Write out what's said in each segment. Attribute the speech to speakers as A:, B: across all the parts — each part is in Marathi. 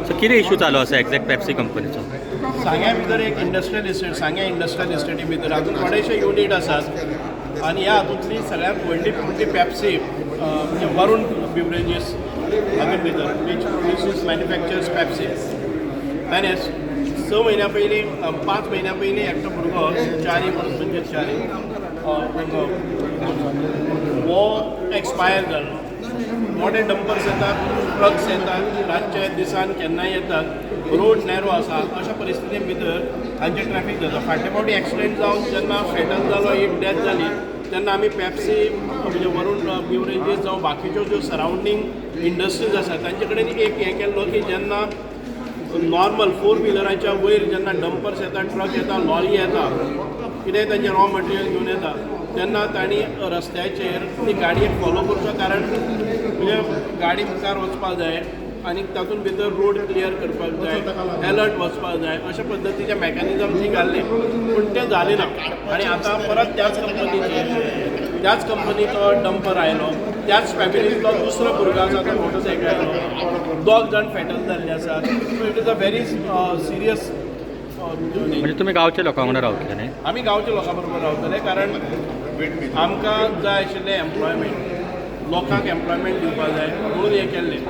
A: सो कितें इशू चालू आसा एक्झॅक्ट पेप्सी कंपनीचो?
B: सांग्या भितर एक इंडस्ट्रियल इस्टेट, सांग्या इंडस्ट्रियल इस्टेटी भितर हातूंत थोडेशे युनीट आसात आनी ह्या हातूंतली सगळ्यांत व्हडली पेप्सी म्हणजे वरून बिवरेजीस हातूंत भितर वीच प्रोड्युसीस मॅन्युफॅक्चर्स पेप्सी. ताणें 6 म्हयन्या पयलीं 5 म्हयन्या पयलीं एकटो भुरगो 4 म्हणजे 4 हो एक्सपायर जालो. मोठे डंपर्स येतात, ट्रक्स येतात, रातचे दिसान केन्नाय येतात, रोड नॅरो आसा, अशा परिस्थितीन भितर हांचे ट्रॅफीक जाता. फाटल्या फावटी एक्सिडेंट जावन जेन्ना फेटल जालो, एक डेथ जाली, तेन्ना आमी पेप्सी म्हणजे वरून बिवरेजीस जावं बाकीच्यो ज्यो सरावंडींग इंडस्ट्रीज आसात तांचे कडेन एक हें केल्लो की जेन्ना नॉर्मल 4 व्हिलराच्या वयर जेन्ना डंपर्स येता, ट्रक येता, लॉरी येता, कितेंय तांचे रॉ मटेरियल घेवन येता, तेन्ना तांणी रस्त्याचेर ती गाडयेक फॉलो करचो. कारण म्हणजे गाडी मुखार वचपाक जाय आनी तातूंत भितर रोड क्लियर करपाक जाय, अलर्ट वचपाक जाय, अशा पद्दतीचे मॅकॅनिझम ती घाल्ले, पूण तें जालें ना. आनी आतां परत त्याच कंपनीचो डंपर आयलो, त्याच फॅमिलींतलो दुसरो भुरगो आसा तो मोटरसायकल 2 जाण फेटल जाल्ले आसात. So it is a very serious.
A: म्हणजे तुमी गांवच्या लोकां वांगडा रावतले न्ही?
B: आमी गांवच्या लोकां बरोबर रावतले, कारण आमकां जाय आशिल्लें एम्प्लॉयमेंट, लोकांक एम्प्लॉयमेंट दिवपाक जाय म्हणून हें केल्लें.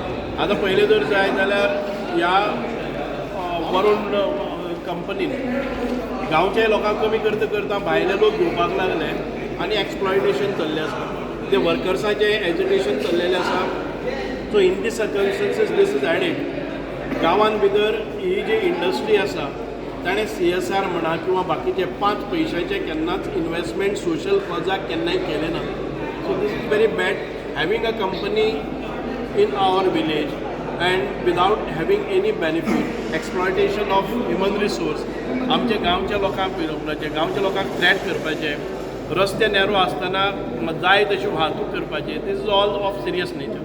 B: आतां पयलें जर जाय जाल्यार ह्या वरून कंपनीन गांवच्या लोकांक कमी करता करता भायले लोक घेवपाक लागले आनी एक्सप्लॉयटेशन चल्लें आसा, ते वर्कर्साचें एज्युकेशन चल्लेलें आसा. So in these circumstances this is added. गांवांत भितर ही जी इंडस्ट्री आसा ताणें CSR म्हणा किंवा बाकीचे 5 पयशांचे केन्नाच इन्वेस्टमेंट सोशल कॉजाक केन्नाय केलें ना. So this is very bad having a company in our village and without having any benefit, exploitation of human resource, आमच्या गांवच्या लोकांक पिरोवपाचें, गांवच्या लोकांक थ्रेट करपाचें, रस्ते नॅरो आसतना जाय तशी वाहतूक करपाची. This is all of serious nature.